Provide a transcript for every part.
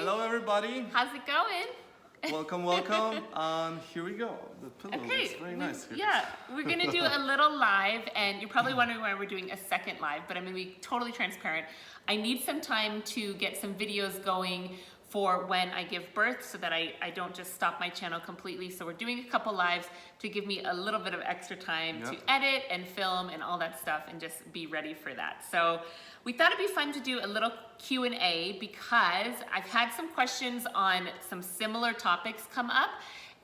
Hello, everybody. How's it going? Welcome, welcome. Here we go. The pillow looks very nice here. Yeah, we're gonna do a little live, and you're probably wondering why we're doing a second live, but I'm gonna be totally transparent. I need some time to get some videos going for when I give birth so that I don't just stop my channel completely. So we're doing a couple lives to give me a little bit of extra time to edit and film and all that stuff and just be ready for that. So we thought it'd be fun to do a little Q&A because I've had some questions on some similar topics come up,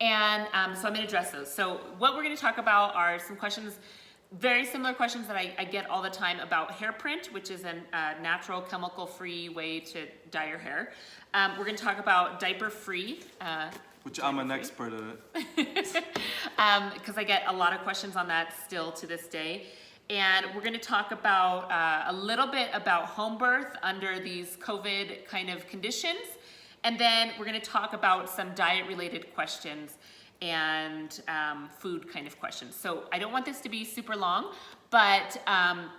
and so I'm gonna address those. So what we're gonna talk about are some questions, very similar questions that I get all the time about Hairprint, which is a natural chemical-free way to dye your hair. We're gonna talk about Diaper-Free. Which I'm an expert at it. Because I get a lot of questions on that still to this day. And we're gonna talk about a little bit about home birth under these COVID kind of conditions. And then we're gonna talk about some diet-related questions and food kind of questions. So I don't want this to be super long, but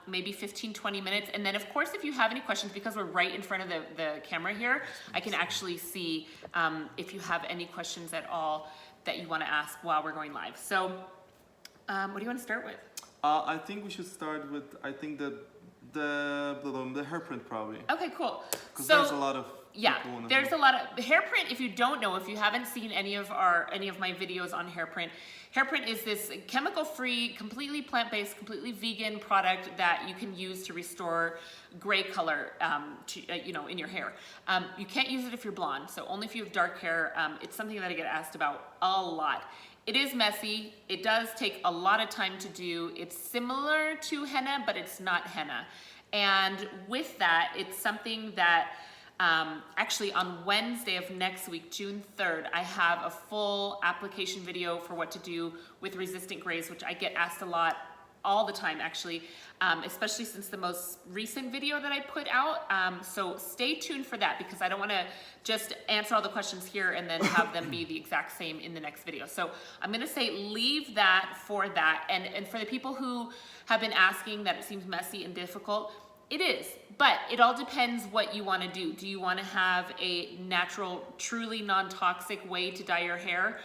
maybe 15, 20 minutes. And then of course, if you have any questions, because we're right in front of the camera here, I can actually see if you have any questions at all that you wanna ask while we're going live. So what do you wanna start with? I think we should start with, I think the Hairprint probably. Okay, cool. Because there's a lot of there's a lot of Hairprint. If you don't know, if you haven't seen any of my videos on Hairprint, Hairprint is this chemical-free, completely plant-based, completely vegan product that you can use to restore gray color, in your hair. You can't use it if you're blonde, so only if you have dark hair. It's something that I get asked about a lot. It is messy. It does take a lot of time to do. It's similar to henna, but it's not henna. And with that, it's something that actually on Wednesday of next week, June 3rd, I have a full application video for what to do with resistant grays, which I get asked a lot all the time actually, especially since the most recent video that I put out. So stay tuned for that because I don't want to just answer all the questions here and then have them be the exact same in the next video. So I'm going to say leave that for that. And for the people who have been asking that it seems messy and difficult, it is, but it all depends what you want to do. Do you want to have a natural, truly non-toxic way to dye your hair,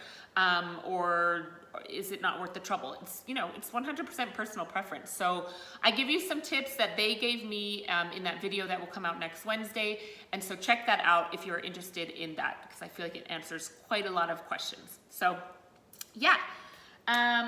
or is it not worth the trouble? It's 100% personal preference. So I give you some tips that they gave me in that video that will come out next Wednesday, and so check that out if you're interested in that because I feel like it answers quite a lot of questions. So yeah.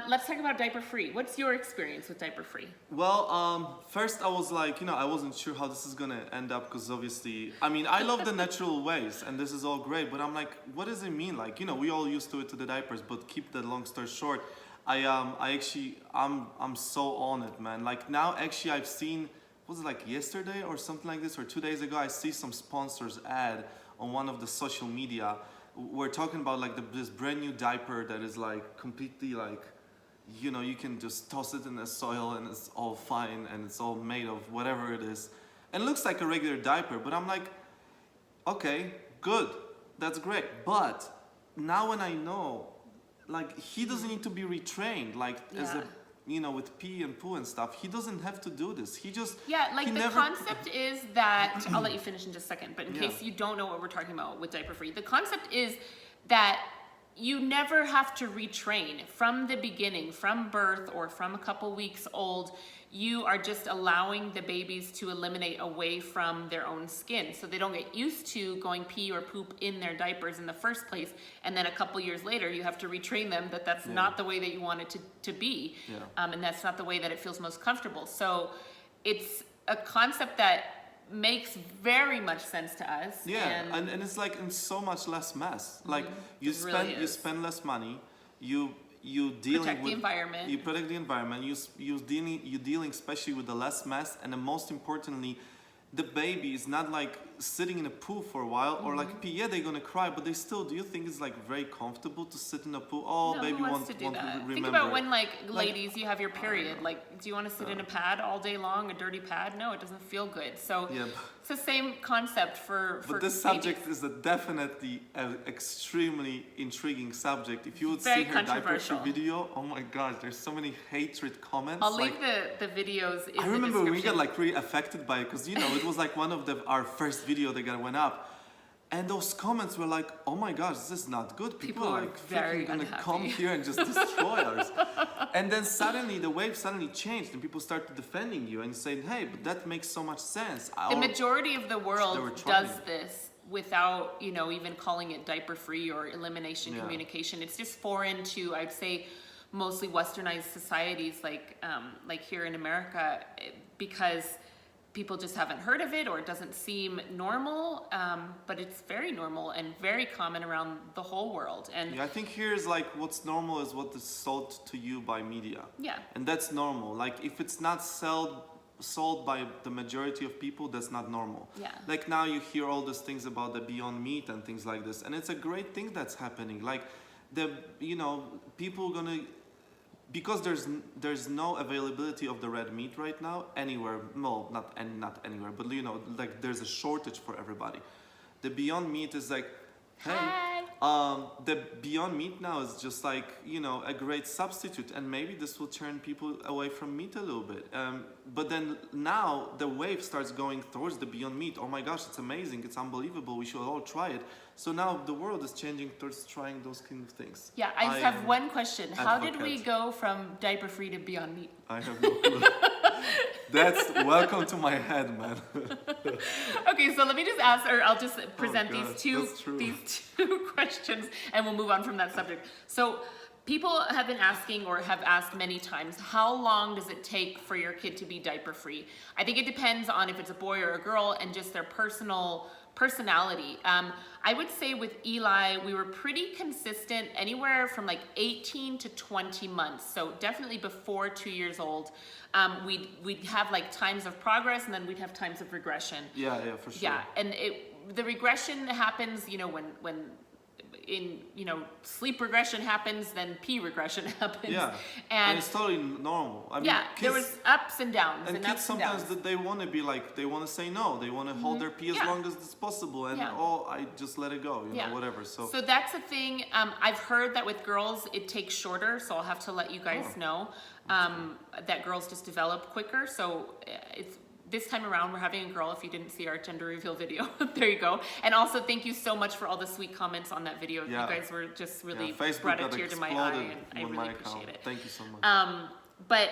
Let's talk about Diaper-Free. What's your experience with Diaper-Free? Well, first I was like, I wasn't sure how this is gonna end up because obviously, I love the natural ways and this is all great, but I'm like, what does it mean? Like, we all used to it to the diapers, but keep the long story short, I'm so on it, man. Like now, actually, I've seen, was it like yesterday or something like this, or 2 days ago, I see some sponsors ad on one of the social media. We're talking about like this brand new diaper that is like completely like, you can just toss it in the soil and it's all fine and it's all made of whatever it is. And it looks like a regular diaper, but I'm like, okay, good, that's great. But now when I know, like he doesn't need to be retrained, like as a, with pee and poo and stuff, he doesn't have to do this. He just, concept is that, I'll let you finish in just a second, but in case you don't know what we're talking about with Diaper-Free, the concept is that you never have to retrain from the beginning, from birth or from a couple weeks old. You are just allowing the babies to eliminate away from their own skin so they don't get used to going pee or poop in their diapers in the first place, and then a couple years later you have to retrain them that that's not the way that you want it to be, and that's not the way that it feels most comfortable. So it's a concept that makes very much sense to us. And it's like in so much less mess. Like you spend less money, you protect the environment. You protect the environment. You're dealing especially with the less mess, and then most importantly, the baby is not like sitting in a pool for a while or like pee. Yeah, they're gonna cry, but they still. Do you think it's like very comfortable to sit in a pool? Oh, no, baby wants to do that. Think about when ladies, you have your period. Like, do you want to sit in a pad all day long, a dirty pad? No, it doesn't feel good. So it's the same concept for. But this subject is definitely an extremely intriguing subject. If you would see her Diaper-Free video, oh my gosh, there's so many hatred comments. I'll leave the videos in the I remember description. we got like really affected by it because it was like one of our first video that went up. And those comments were like, oh my gosh, this is not good. People are are like very freaking gonna unhappy. come here and just destroy us. And then suddenly the wave suddenly changed and people started defending you and saying, hey, but that makes so much sense. The majority of the They were world trying. does this without, you know, even calling it diaper-free or elimination Yeah. communication. It's just foreign to, I'd say, mostly westernized societies like here in America, because people just haven't heard of it or it doesn't seem normal, but it's very normal and very common around the whole world. And Yeah, I think here's like what's normal is what is sold to you by media. yeah, And that's normal. Like if it's not sold by the majority of people, that's not normal. Yeah. Like now you hear all these things about the Beyond Meat and things like this, and it's a great thing that's happening. Like people gonna, because there's no availability of the red meat right now anywhere. No, not anywhere, but like there's a shortage for everybody. The Beyond Meat is like, hey. Hi. The Beyond Meat now is just like, a great substitute, and maybe this will turn people away from meat a little bit. But then now the wave starts going towards the Beyond Meat. Oh my gosh, it's amazing, it's unbelievable, we should all try it. So now the world is changing towards trying those kind of things. Yeah, I just have one question. How did we advocate. go from diaper-free to Beyond Meat? I have no clue. That's welcome to my head, man. Okay, so let me just ask, or I'll just present God, these two that's true. questions, and we'll move on from that subject. So, people have been asking, or have asked many times, how long does it take for your kid to be diaper-free? I think it depends on if it's a boy or a girl, and just their personality. I would say with Eli, we were pretty consistent, anywhere from like 18 to 20 months. So definitely before 2 years old. We'd have like times of progress, and then we'd have times of regression. Yeah, for sure. Yeah, and the regression happens, when sleep regression happens, then pee regression happens. Yeah, and it's totally normal. I mean, yeah, there kids, was ups and downs, and and kids ups and sometimes downs. they want to be like, they want to say no, they want to hold their pee as Yeah. long as it's possible, and Yeah. I just let it go, Yeah. whatever. So that's the thing. I've heard that with girls it takes shorter, so I'll have to let you guys Oh. know that girls just develop quicker. So it's this time around we're having a girl. If you didn't see our gender reveal video, there you go. And also thank you so much for all the sweet comments on that video. Yeah. You guys were just really Facebook brought a got tear to my eye, exploded and I on really my appreciate account. it. Thank you so much. But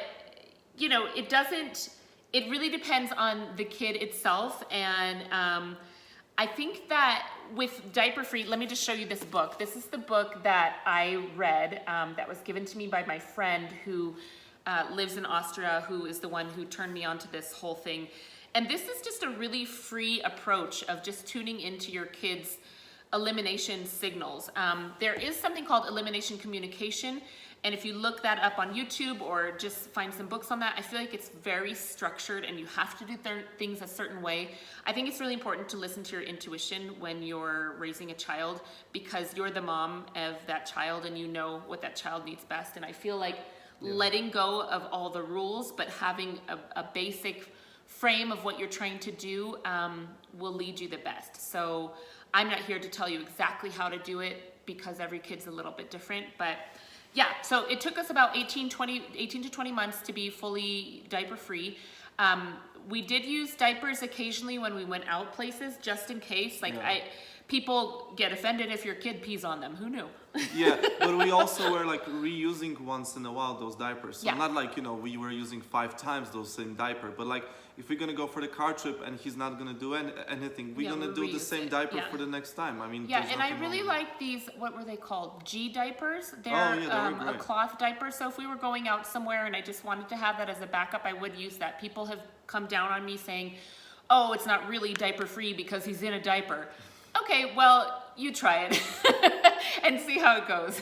it doesn't. It really depends on the kid itself, and I think that with diaper-free, let me just show you this book. This is the book that I read that was given to me by my friend who lives in Austria, who is the one who turned me on to this whole thing. And this is just a really free approach of just tuning into your kids' elimination signals. There is something called elimination communication, and if you look that up on YouTube or just find some books on that, I feel like it's very structured and you have to do things a certain way. I think it's really important to listen to your intuition when you're raising a child, because you're the mom of that child and you know what that child needs best. And I feel like letting go of all the rules, but having a basic frame of what you're trying to do will lead you the best. So I'm not here to tell you exactly how to do it, because every kid's a little bit different, but yeah, so it took us about 18 to 20 months to be fully diaper free. We did use diapers occasionally when we went out places, just in case. People get offended if your kid pees on them. Who knew? Yeah, but we also were like reusing once in a while those diapers. So Yeah. not like, we were using 5 times those same diaper, but like if we're gonna go for the car trip and he's not gonna do anything, we're gonna we'll do the reuse same it. diaper Yeah. for the next time. I mean, Yeah, there's and I nothing really wrong with like these, what were they called? G diapers. They're, yeah, they were a great. cloth diaper. So if we were going out somewhere and I just wanted to have that as a backup, I would use that. People have come down on me saying, oh, it's not really diaper free because he's in a diaper. Okay, well, you try it and see how it goes.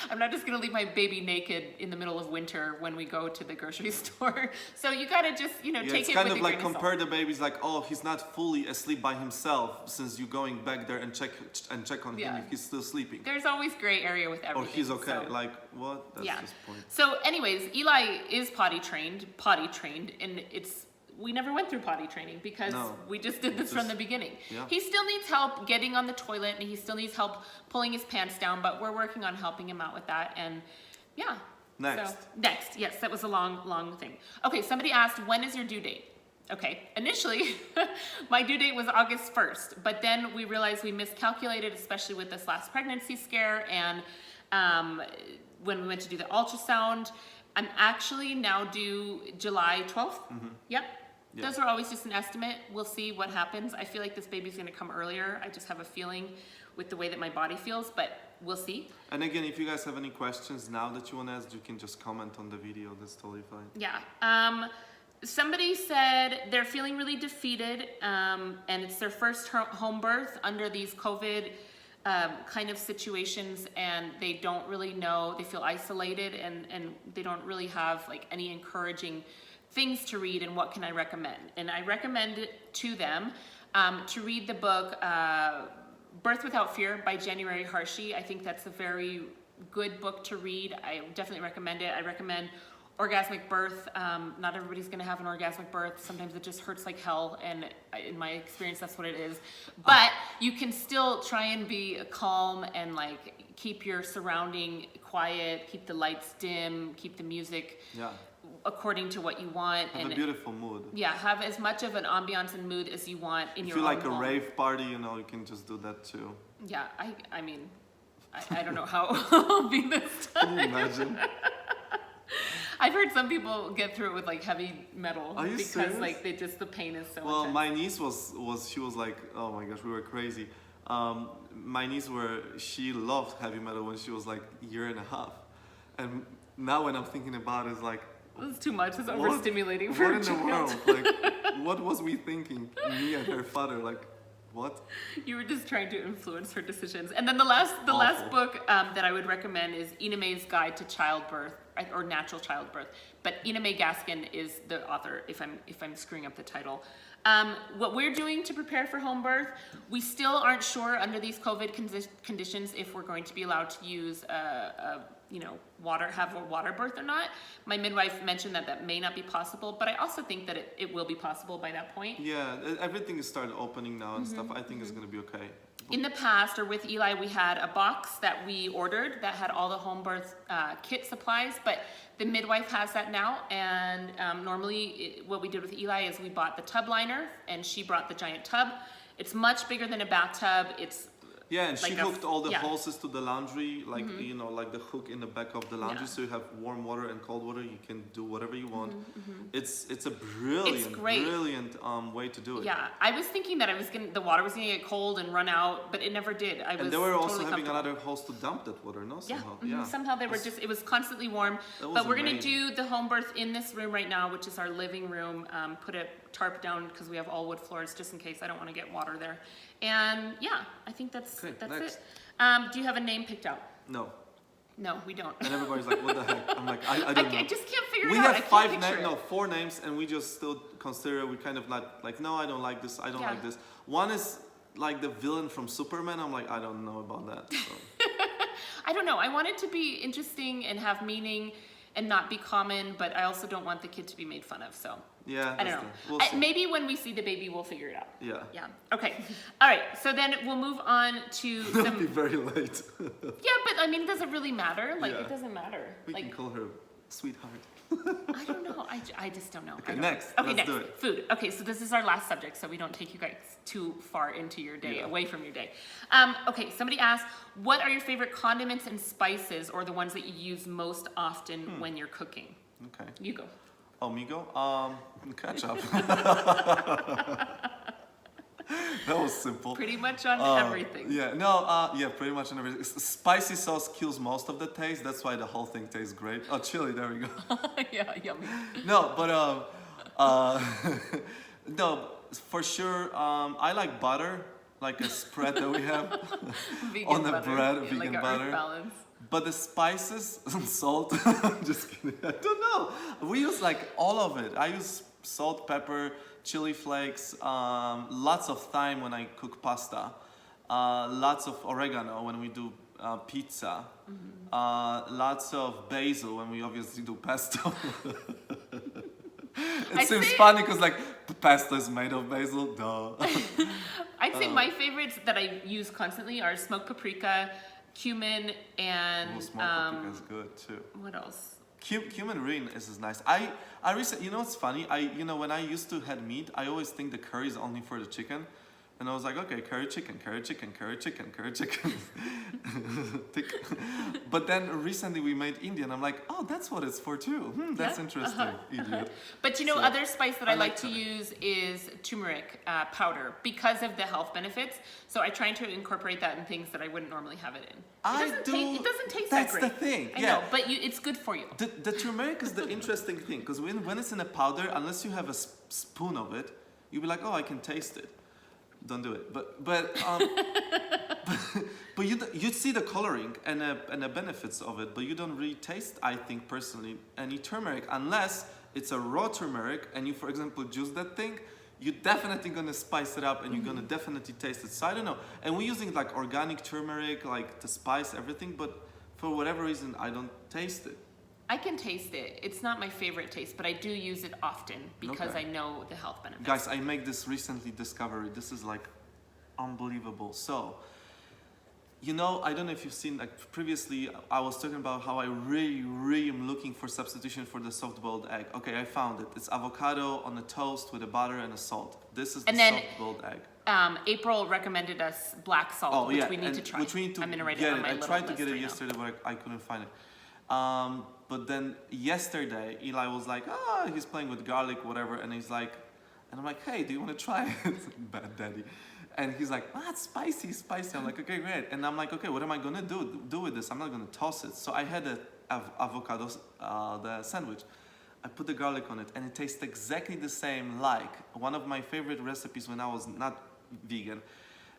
I'm not just gonna leave my baby naked in the middle of winter when we go to the grocery store. So you gotta just, Yeah, take it's it kind with of a like grain of salt. compare the babies like, oh, he's not fully asleep by himself, since you're going back there and check on Yeah. him if he's still sleeping. There's always gray area with Or everything. he's okay. so- Like, what? That's Yeah. just point. So anyways, Eli is potty trained, and we never went through potty training because No. we just did this from the beginning. Yeah. He still needs help getting on the toilet, and he still needs help pulling his pants down, but we're working on helping him out with that. And yeah. Next. So, next, yes, that was a long thing. Okay, somebody asked, when is your due date? Okay, initially, my due date was August 1st, but then we realized we miscalculated, especially with this last pregnancy scare, and when we went to do the ultrasound, I'm actually now due July 12th. Yep. Those are always just an estimate. We'll see what happens. I feel like this baby's gonna come earlier. I just have a feeling with the way that my body feels, but we'll see. And again, if you guys have any questions now that you want to ask, you can just comment on the video. That's totally fine. Yeah. Somebody said they're feeling really defeated, and it's their first home birth under these COVID kind of situations, and they don't really know, they feel isolated, and they don't really have like any encouraging things to read, and what can I recommend? And I recommend it to them to read the book Birth Without Fear by January Harshi. I think that's a very good book to read. I definitely recommend it. I recommend Orgasmic Birth. Not everybody's gonna have an orgasmic birth. Sometimes it just hurts like hell, and in my experience, that's what it is. But you can still try and be calm and like keep your surrounding quiet, keep the lights dim, keep the music according to what you want. Have a beautiful mood. Yeah, have as much of an ambiance and mood as you want in your own home. If you like a home. rave party, you know, you can just do that too. Yeah, I mean, I don't know how it'll be this time. Can you imagine? I've heard some people get through it with like heavy metal because serious? like they just, the pain is so Well, intense. my niece she was like, oh my gosh, we were crazy. My niece she loved heavy metal when she was like a year and a half. And now when I'm thinking about it, it's like, this is too much. It's overstimulating for what a in the child. world? Like, what was we thinking? Me and her father, like, what? You were just trying to influence her decisions. And then the last book that I would recommend is Ina May's Guide to Childbirth, or Natural Childbirth. But Ina May Gaskin is the author, if I'm screwing up the title. What we're doing to prepare for home birth, we still aren't sure under these COVID conditions if we're going to be allowed to use have a water birth or not. My midwife mentioned that may not be possible, but I also think that it will be possible by that point. Yeah, everything is started opening now and stuff. I think it's gonna be okay. In the past, or with Eli, we had a box that we ordered that had all the home birth kit supplies, but the midwife has that now, and normally what we did with Eli is we bought the tub liner, and she brought the giant tub. It's much bigger than a bathtub. It's yeah, and like she hooked all the hoses to the laundry, like like the hook in the back of the laundry, so you have warm water and cold water. You can do whatever you want. It's a brilliant way to do it. Yeah, I was thinking that the water was gonna get cold and run out, but it never did. And they were also having another hose to dump that water, no? Somehow. Yeah. Somehow they were it was constantly warm. But we're gonna do the home birth in this room right now, which is our living room. Put a tarp down because we have all wood floors, just in case I don't want to get water there. And yeah, I think that's it. Do you have a name picked out? No. No, we don't. And everybody's like, what the heck? I'm like, I don't know. I just can't figure we it out. have 4 names, and we just still consider we kind of like, no, I don't like this, I don't like this. One is like the villain from Superman. I'm like, I don't know about that. So. I don't know. I want it to be interesting and have meaning and not be common, but I also don't want the kid to be made fun of, so. Yeah, I don't know. We'll maybe when we see the baby, we'll figure it out. Yeah. Yeah. Okay. All right. So then we'll move on to It'll be very late. Yeah, but I mean, does it really matter? Like, it doesn't matter. We can call her sweetheart. I don't know. I just don't know. Okay, next. Okay, Let's next. do it. Food. Okay, so this is our last subject, so we don't take you guys too far into your day, away from your day. Okay, somebody asked, what are your favorite condiments and spices, or the ones that you use most often when you're cooking? Okay. You go. Oh, me go? Ketchup. That was simple. Pretty much on everything. Yeah, no, pretty much on everything. Spicy sauce kills most of the taste. That's why the whole thing tastes great. Oh, chili, there we go. Yeah, yummy. No, but, no, for sure, I like butter, like a spread that we have on the bread, vegan like butter. Balance. But the spices and salt, just kidding, I don't know. We use like all of it. I use salt, pepper, chili flakes, lots of thyme when I cook pasta, lots of oregano when we do pizza, lots of basil when we obviously do pesto. It seems funny because like pasta is made of basil, duh. I'd say my favorites that I use constantly are smoked paprika, cumin, and smoked paprika is good too. what else? Cumin ring is nice. I recently, you know what's funny? When I used to had meat, I always think the curry is only for the chicken. And I was like, okay, curry chicken, curry chicken, curry chicken, curry chicken. But then recently we made Indian. I'm like, oh, that's what it's for too. That's interesting. Idiot. But So, other spice that I like to that. use is turmeric powder because of the health benefits. So I try to incorporate that in things that I wouldn't normally have it in. It doesn't taste that great. That's the thing. I Yeah. know, but it's good for you. The turmeric is the interesting thing because when it's in a powder, unless you have a spoon of it, you'll be like, oh, I can taste it. Don't do it. But you see the coloring and the benefits of it, but you don't really taste, I think personally, any turmeric unless it's a raw turmeric and you, for example, juice that thing. You're definitely gonna spice it up and you're gonna definitely taste it. So I don't know. And we're using like organic turmeric, like to spice everything, but for whatever reason, I don't taste it. I can taste it. It's not my favorite taste, but I do use it often because Okay. I know the health benefits. Guys, I make this recently discovery. This is like unbelievable. So, I don't know if you've seen, like previously I was talking about how I really, really am looking for substitution for the soft-boiled egg. Okay, I found it. It's avocado on a toast with a butter and a salt. This is the soft-boiled egg. April recommended us black salt, which we need to try. Which we need to I'm gonna write get it on my I little tried to list get it right now. yesterday, but I couldn't find it. But then yesterday, Eli was like, he's playing with garlic, whatever, and he's like, and I'm like, hey, do you want to try it? Bad daddy. And he's like, it's spicy. I'm like, okay, great. And I'm like, okay, what am I gonna do with this? I'm not gonna toss it. So I had avocado, the sandwich. I put the garlic on it, and it tastes exactly the same like one of my favorite recipes when I was not vegan.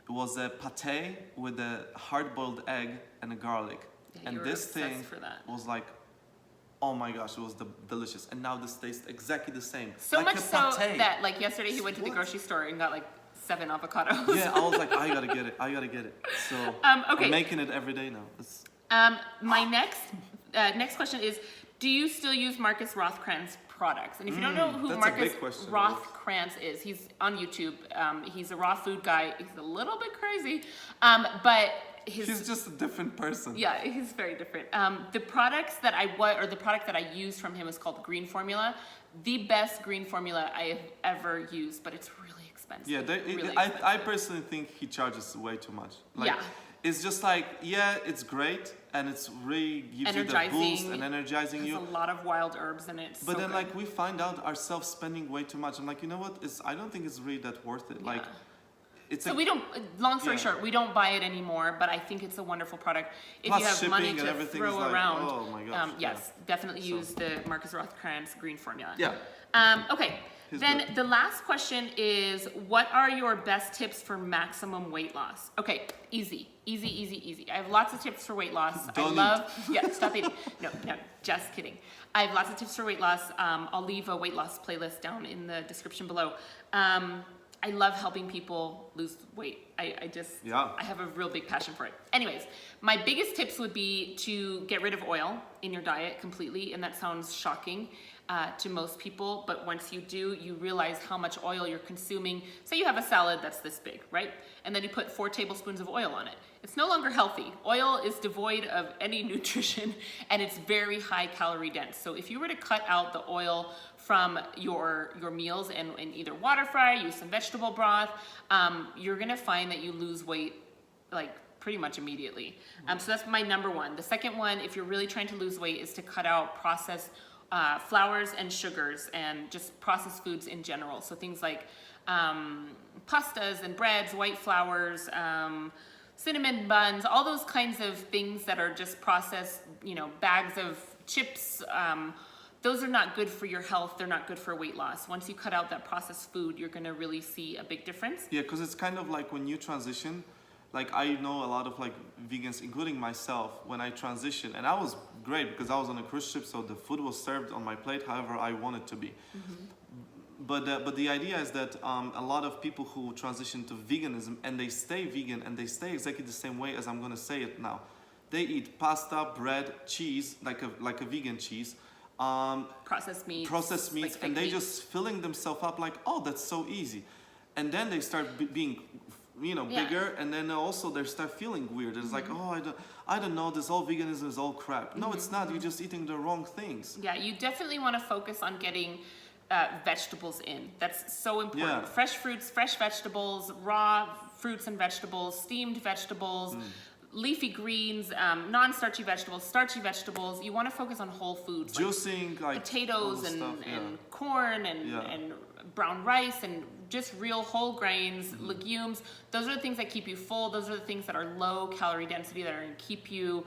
It was a pate with a hard-boiled egg and a garlic. Yeah, And you were this obsessed thing for that. was like, oh my gosh, it was delicious. And now this tastes exactly the same. So like much a so pate. that like yesterday he went to the What? grocery store and got like 7 avocados. Yeah, I was like, I gotta get it. So Okay. I'm making it every day now. My next question is, do you still use Marcus Rothkranz products? And if you don't know who that's a Marcus big question. Rothkranz is, he's on YouTube. He's a raw food guy. He's a little bit crazy, but He's just a different person. yeah, he's very different. The products that the product that I used from him is called Green Formula. The best green formula I have ever used, but it's really expensive. Yeah, really I expensive. personally think he charges way too much. Like, Yeah. It's just like, yeah, it's great, and it's really gives you the boost Energizing. and energizing There's you. a lot of wild herbs in it. But so then, good. like, we find out ourselves spending way too much. I'm like, you know what? I don't think it's really that worth it. Like, Yeah. it's So a, we don't. Long story Yeah. short, we don't buy it anymore. But I think it's a wonderful product. If Plus you have money shipping and to everything throw is like, around, oh my gosh, yes, definitely So- use the Marcus Rothkranz Green Formula. yeah. Okay. He's Then good. the last question is, what are your best tips for maximum weight loss? Okay, easy. I have lots of tips for weight loss. Don't Yeah, stop eating. No, just kidding. I have lots of tips for weight loss. I'll leave a weight loss playlist down in the description below. I love helping people lose weight. Yeah. I have a real big passion for it. Anyways, my biggest tips would be to get rid of oil in your diet completely, and that sounds shocking to most people, but once you do, you realize how much oil you're consuming. Say you have a salad that's this big, right? And then you put 4 tablespoons of oil on it. It's no longer healthy. Oil is devoid of any nutrition, and it's very high calorie dense. So if you were to cut out the oil from your meals and either water fry, use some vegetable broth, you're gonna find that you lose weight like pretty much immediately. So that's my number one. The second one, if you're really trying to lose weight, is to cut out processed flours and sugars and just processed foods in general. So things like pastas and breads, white flours, cinnamon buns, all those kinds of things that are just processed, bags of chips. Those are not good for your health. They're not good for weight loss. Once you cut out that processed food, you're gonna really see a big difference. Yeah, because it's kind of like when you transition, like I know a lot of like vegans, including myself, when I transitioned, and I was great because I was on a cruise ship, so the food was served on my plate however I want it to be. But the idea is that a lot of people who transition to veganism and they stay vegan and they stay exactly the same way as I'm gonna say it now. They eat pasta, bread, cheese, like a vegan cheese. Processed meats. Processed meats, like and fake they meats. just filling themselves up like, oh, that's so easy. And then they start being bigger, and then also they start feeling weird. It's like, oh, I don't know, this all veganism is all crap. No, it's not. You're just eating the wrong things. Yeah, you definitely want to focus on getting vegetables in. That's so important. Yeah. Fresh fruits, fresh vegetables, raw fruits and vegetables, steamed vegetables, leafy greens, non-starchy vegetables, starchy vegetables. You want to focus on whole foods. Juicing, like potatoes and, stuff, and corn and brown rice and just real whole grains, legumes. Those are the things that keep you full. Those are the things that are low calorie density, that are going to keep you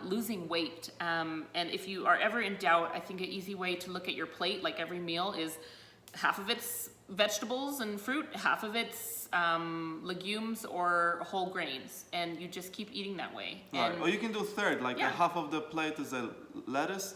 losing weight. And if you are ever in doubt, I think an easy way to look at your plate, like every meal, is half of it's vegetables and fruit, half of it's legumes or whole grains, and you just keep eating that way. Right. And or you can do third, like half of the plate is a lettuce,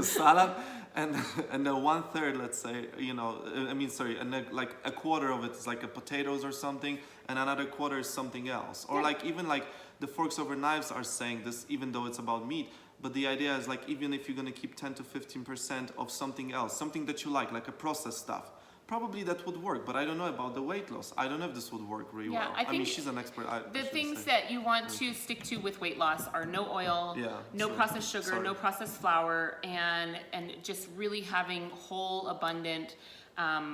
salad, and the 1/3, let's say, and then, like a quarter of it is like a potatoes or something, and another quarter is something else. Or like even like the Forks Over Knives are saying this, even though it's about meat. But the idea is like, even if you're gonna keep 10 to 15% of something else, something that you like a processed stuff, probably that would work. But I don't know about the weight loss. I don't know if this would work really well. I think she's an expert. the things that you want to stick to with weight loss are no oil, no processed sugar, no processed flour, and just really having whole, abundant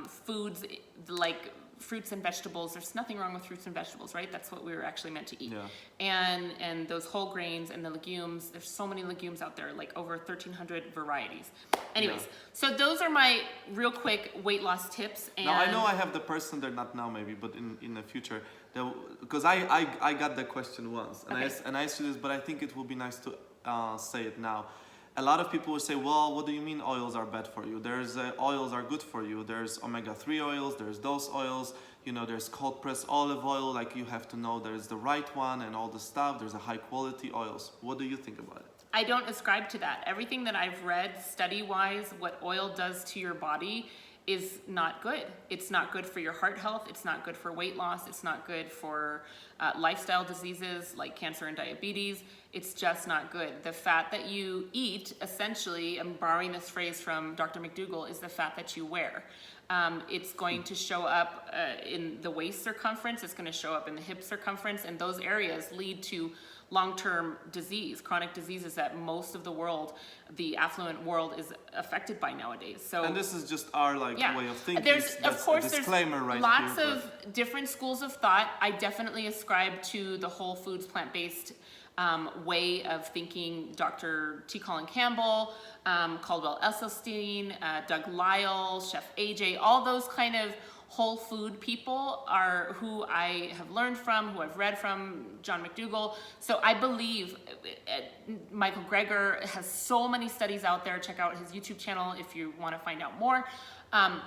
foods like fruits and vegetables. There's nothing wrong with fruits and vegetables, right? That's what we were actually meant to eat. And those whole grains and the legumes. There's so many legumes out there, like over 1,300 varieties. Anyways, so those are my real quick weight loss tips. And now I know I have the person there, not now maybe, but in the future, because I got the question once, and I asked you this, but I think it will be nice to say it now. A lot of people will say, well, what do you mean oils are bad for you? There's oils are good for you. There's omega-3 oils, there's those oils, there's cold pressed olive oil, like you have to know there's the right one and all the stuff. There's a high quality oils. What do you think about it? I don't ascribe to that. Everything that I've read study-wise, what oil does to your body is not good. It's not good for your heart health. It's not good for weight loss. It's not good for lifestyle diseases like cancer and diabetes. It's just not good. The fat that you eat, essentially, I'm borrowing this phrase from Dr. McDougall, is the fat that you wear. It's going to show up in the waist circumference. It's going to show up in the hip circumference, and those areas lead to long-term disease, chronic diseases that most of the world, the affluent world, is affected by nowadays. So, and this is just our way of thinking. There's disclaimer right lots here, of different schools of thought. I definitely ascribe to the whole foods, plant-based way of thinking. Dr. T. Colin Campbell, Caldwell Esselstyn, Doug Lyle, Chef AJ, all those kind of whole food people are who I have learned from, who I've read from, John McDougall. So I believe Michael Greger has so many studies out there. Check out his YouTube channel if you want to find out more. I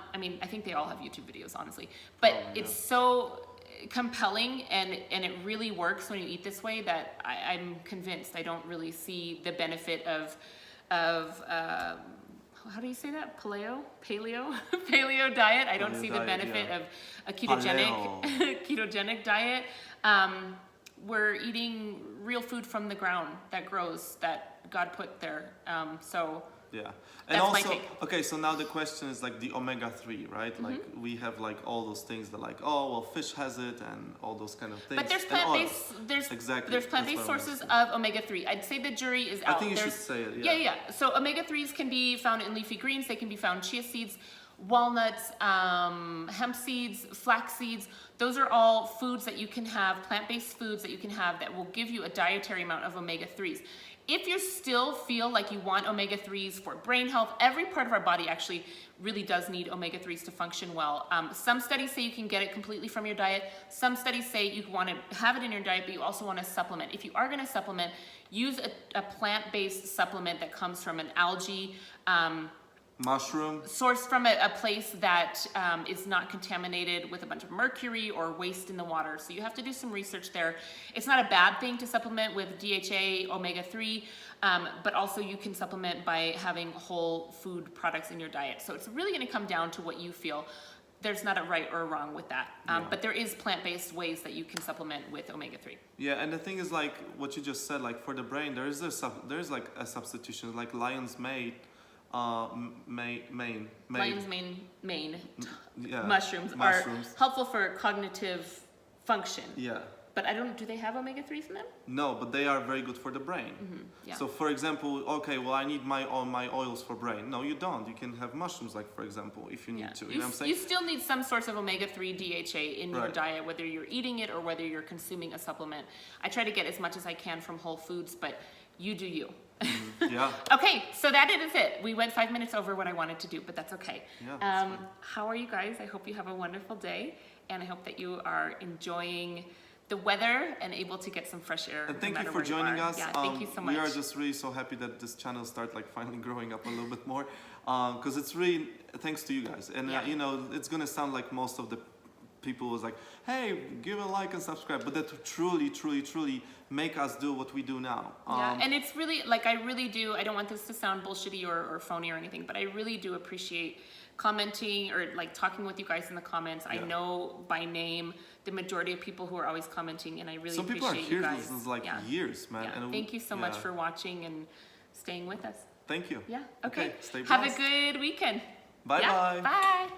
think they all have YouTube videos, honestly. But it's so compelling and it really works when you eat this way that I'm convinced. I don't really see the benefit of how do you say that? Paleo diet. I don't see the benefit of a ketogenic diet. We're eating real food from the ground that grows, that God put there. And that's also, my take. Okay, so now the question is like the omega-3, right? Like we have like all those things that like, oh, well, fish has it and all those kind of things. But there's plant-based, there's plant-based sources of omega-3. I'd say the jury is out. I think you should say it, Yeah. So omega-3s can be found in leafy greens. They can be found in chia seeds, walnuts, hemp seeds, flax seeds. Those are all foods that you can have, plant-based foods that you can have that will give you a dietary amount of omega-3s. If you still feel like you want omega-3s for brain health, every part of our body actually really does need omega-3s to function well. Some studies say you can get it completely from your diet. Some studies say you want to have it in your diet, but you also want to supplement. If you are going to supplement, use a plant-based supplement that comes from an algae, mushroom, sourced from a place that is not contaminated with a bunch of mercury or waste in the water. So you have to do some research there. It's not a bad thing to supplement with DHA, omega-3, but also you can supplement by having whole food products in your diet. So it's really going to come down to what you feel. There's not a right or a wrong with that. But there is plant-based ways that you can supplement with omega-3. Yeah, and the thing is, like what you just said, like for the brain, there's like a substitution, like lion's mane. lion's mane yeah, mushrooms are helpful for cognitive function. Yeah. But do they have omega-3s in them? No, but they are very good for the brain. Yeah. So for example, okay, well I need my oils for brain. No, you don't. You can have mushrooms, like for example, if you need to. You know what I'm saying? You still need some source of omega-3 DHA in your Right. diet, whether you're eating it or whether you're consuming a supplement. I try to get as much as I can from whole foods, but you do you. Yeah. Okay, so that is it. We went 5 minutes over what I wanted to do, but that's okay. Yeah, that's fine. How are you guys? I hope you have a wonderful day, and I hope that you are enjoying the weather and able to get some fresh air. And thank no you matter for where joining you are. us. Yeah, thank you so much. We are just really so happy that this channel started like finally growing up a little bit more, because it's really thanks to you guys. And Yeah. you know, it's gonna sound like most of the people was like, hey, give a like and subscribe, but that truly make us do what we do now. Yeah, and it's really, like, I really do, I don't want this to sound bullshitty or phony or anything, but I really do appreciate commenting or like talking with you guys in the comments. I know by name the majority of people who are always commenting, and I really Some people are appreciate you here guys. this is like years, man. Yeah. And Thank you so much for watching and staying with us. Thank you. Yeah, okay. Stay Have a blessed. good weekend. Bye. Bye.